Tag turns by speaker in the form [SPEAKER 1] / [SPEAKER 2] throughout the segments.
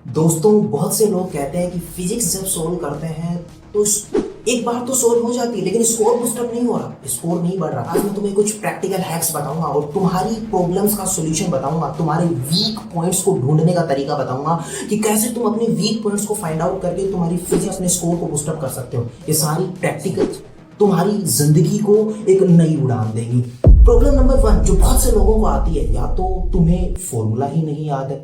[SPEAKER 1] दोस्तों, बहुत से लोग कहते हैं कि फिजिक्स जब सोल्व करते हैं तो एक बार तो सोल्व हो जाती है, लेकिन स्कोर बूस्टअप नहीं हो रहा, स्कोर नहीं बढ़ रहा। आज मैं तुम्हें कुछ प्रैक्टिकल हैक्स बताऊंगा और तुम्हारी प्रॉब्लम्स का सॉल्यूशन बताऊंगा, तुम्हारे वीक पॉइंट्स को ढूंढने का तरीका बताऊंगा कि कैसे तुम अपने वीक पॉइंट्स को फाइंड आउट करके तुम्हारी फिजिक्स अपने स्कोर को बूस्टअप कर सकते हो। ये सारी प्रैक्टिकल तुम्हारी जिंदगी को एक नई उड़ान देंगी। प्रॉब्लम नंबर 1 जो बहुत से लोगों को आती है, या तो तुम्हें फॉर्मूला ही नहीं याद है।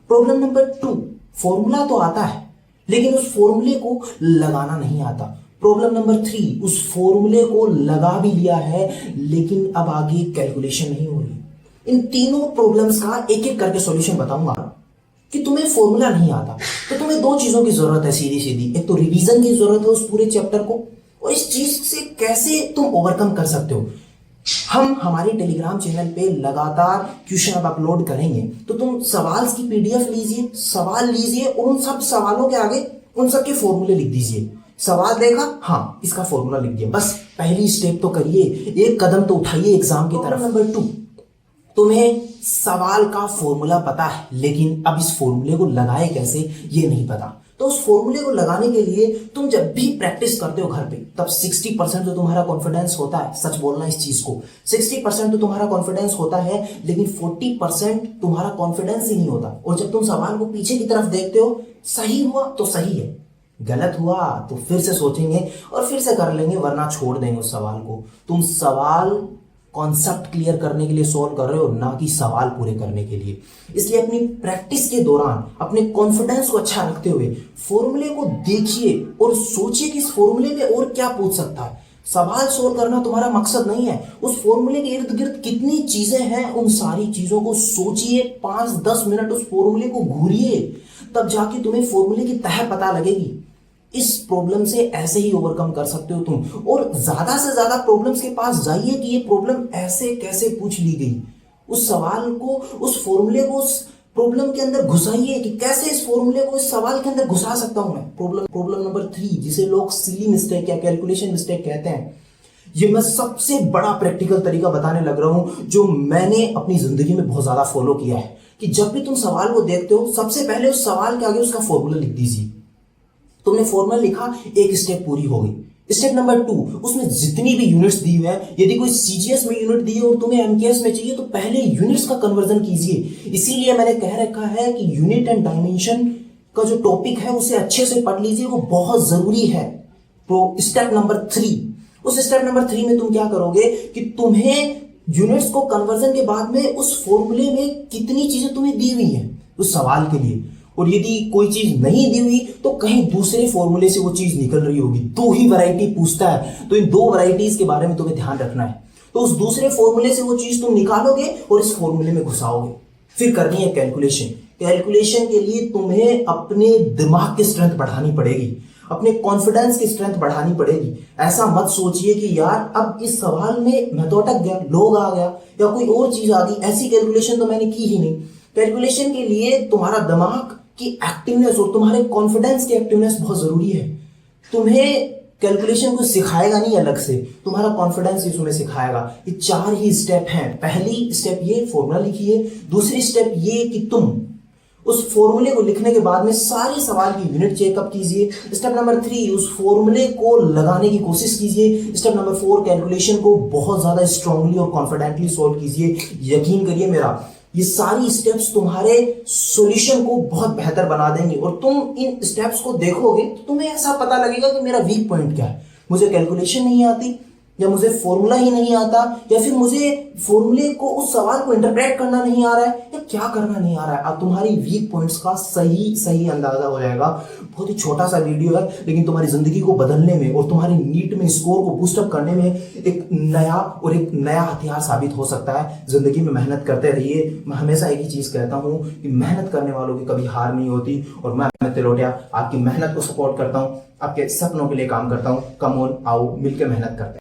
[SPEAKER 1] प्रॉब्लम नंबर 2, फॉर्मूला तो आता है लेकिन उस फॉर्मूले को लगाना नहीं आता। प्रॉब्लम नंबर 3, उस फॉर्मूले को लगा भी लिया है लेकिन अब आगे कैलकुलेशन नहीं हो रही। इन तीनों प्रॉब्लम्स का एक एक करके सॉल्यूशन बताऊंगा। कि तुम्हें फॉर्मूला नहीं आता तो तुम्हें दो चीजों की जरूरत है, सीधी सीधी। एक तो रिवीजन की जरूरत है उस पूरे चैप्टर को, और इस चीज से कैसे तुम ओवरकम कर सकते हो। हम हमारे टेलीग्राम चैनल पे लगातार क्वेश्चन अब अपलोड करेंगे, तो तुम सवाल की पीडीएफ लीजिए, सवाल लीजिए और उन सब सवालों के आगे उन सब के फॉर्मूले लिख दीजिए। सवाल देखा, हाँ इसका फॉर्मूला लिख दिया, बस पहली स्टेप तो करिए, एक कदम तो उठाइए एग्जाम की तरफ। नंबर 2, तुम्हें सवाल का फॉर्मूला पता है लेकिन अब इस फॉर्मूले को लगाए कैसे ये नहीं पता। तो उस फॉर्मूले को लगाने के लिए तुम जब भी प्रैक्टिस करते हो घर पे, तब 60% तो तुम्हारा कॉन्फिडेंस होता है, सच बोलना इस चीज को, 60% तो तुम्हारा कॉन्फिडेंस होता है, लेकिन 40% तुम्हारा कॉन्फिडेंस ही नहीं होता। और जब तुम सवाल को पीछे की तरफ देखते हो, सही हुआ तो सही है, गलत हुआ तो फिर से सोचेंगे और फिर से कर लेंगे, वरना छोड़ देंगे उस सवाल को। तुम सवाल कॉन्सेप्ट क्लियर करने के लिए सोल्व कर रहे हो, ना कि सवाल पूरे करने के लिए। इसलिए अपनी प्रैक्टिस के दौरान अपने कॉन्फिडेंस को अच्छा रखते हुए फॉर्मूले को देखिए और सोचिए कि इस फॉर्मूले में और क्या पूछ सकता है। सवाल सोल्व करना तुम्हारा मकसद नहीं है, उस फॉर्मूले के इर्द गिर्द कितनी चीजें हैं उन सारी चीजों को सोचिए। 5-10 मिनट उस फॉर्मूले को घूरिए, तब जाके तुम्हें फॉर्मूले की तह पता लगेगी। इस प्रॉब्लम से ऐसे ही ओवरकम कर सकते हो तुम। और ज्यादा से ज्यादा प्रॉब्लम्स के पास जाइए कि ये प्रॉब्लम ऐसे कैसे पूछ ली गई। उस सवाल को, उस फॉर्मूले को उस प्रॉब्लम के अंदर घुसाइए कि कैसे इस फॉर्मूले को इस सवाल के अंदर घुसा सकता हूं मैं। प्रॉब्लम नंबर 3 जिसे लोग सिली मिस्टेक या कैलकुलेशन मिस्टेक कहते हैं, ये मैं सबसे बड़ा प्रैक्टिकल तरीका बताने लग रहा हूं जो मैंने अपनी जिंदगी में बहुत ज्यादा फॉलो किया है। कि जब भी तुम सवाल को देखते हो, सबसे पहले उस सवाल के आगे उसका फॉर्मूला लिख दीजिए। तुमने फॉर्मूला लिखा, एक स्टेप पूरी हो गई। स्टेप नंबर 2, उसमें जितनी भी यूनिट्स दी हुई है, यदि कोई सीजीएस में यूनिट दी है और तुम्हें एमकेएस में चाहिए, तो पहले यूनिट्स का कन्वर्जन कीजिए। इसीलिए मैंने कह रखा है कि यूनिट एंड डायमेंशन का जो टॉपिक है उसे अच्छे से पढ़ लीजिए, वो बहुत जरूरी है। तो स्टेप नंबर 3, उस स्टेप नंबर 3 में तुम क्या करोगे कि तुम्हें यूनिट्स को कन्वर्जन के बाद में उस फॉर्मूले में कितनी चीजें तुम्हें दी हुई है उस सवाल के लिए, और यदि कोई चीज नहीं दी हुई तो कहीं दूसरे फॉर्मूले से वो चीज निकल रही होगी। 2 ही वैरायटी पूछता है, तो इन 2 वैरायटीज के बारे में तुम्हें ध्यान रखना है। तो उस दूसरे फॉर्मूले से वो चीज तुम निकालोगे और इस फॉर्मूले में घुसाओगे। फिर करनी है कैलकुलेशन। कैलकुलेशन के लिए तुम्हें अपने दिमाग की स्ट्रेंथ बढ़ानी पड़ेगी, अपने कॉन्फिडेंस की स्ट्रेंथ बढ़ानी पड़ेगी। ऐसा मत सोचिए कि यार अब इस सवाल में मैं तो अटक गया, लोग आ गया या कोई और चीज आ गई, ऐसी कैलकुलेशन तो मैंने की ही नहीं। कैलकुलेशन के लिए तुम्हारा दिमाग की एक्टिवनेस और तुम्हारे कॉन्फिडेंस की एक्टिवनेस बहुत जरूरी है। तुम्हें कैलकुलेशन को सिखाएगा नहीं अलग से, तुम्हारा कॉन्फिडेंस ही तुम्हें सिखाएगा। ये 4 ही स्टेप हैं। पहली स्टेप ये फॉर्मूला लिखिए, दूसरी स्टेप ये कि तुम उस फॉर्मूले को लिखने के बाद में सारे सवाल की यूनिट चेकअप कीजिए। स्टेप नंबर 3, उस फॉर्मूले को लगाने की कोशिश कीजिए। स्टेप नंबर 4, कैलकुलेशन को बहुत ज्यादा स्ट्रांगली और कॉन्फिडेंटली सॉल्व कीजिए। यकीन करिए मेरा, ये सारी स्टेप्स तुम्हारे सॉल्यूशन को बहुत बेहतर बना देंगे। और तुम इन स्टेप्स को देखोगे तो तुम्हें ऐसा पता लगेगा कि मेरा वीक पॉइंट क्या है। मुझे कैलकुलेशन नहीं आती, या मुझे फॉर्मूला ही नहीं आता, या फिर मुझे फॉर्मूले को, उस सवाल को इंटरप्रेट करना नहीं आ रहा है, या क्या करना नहीं आ रहा है। अब तुम्हारी वीक पॉइंट्स का सही अंदाजा हो जाएगा। बहुत ही छोटा सा वीडियो है, लेकिन तुम्हारी जिंदगी को बदलने में और तुम्हारी नीट में स्कोर को बूस्टअप करने में एक नया हथियार साबित हो सकता है। जिंदगी में मेहनत करते रहिए। मैं हमेशा एक ही चीज कहता हूं कि मेहनत करने वालों की कभी हार नहीं होती। और मैं तिलोटिया आपकी मेहनत को सपोर्ट करता हूं, आपके सपनों के लिए काम करता हूं। कम ऑन, आओ मिलकर मेहनत करते हैं।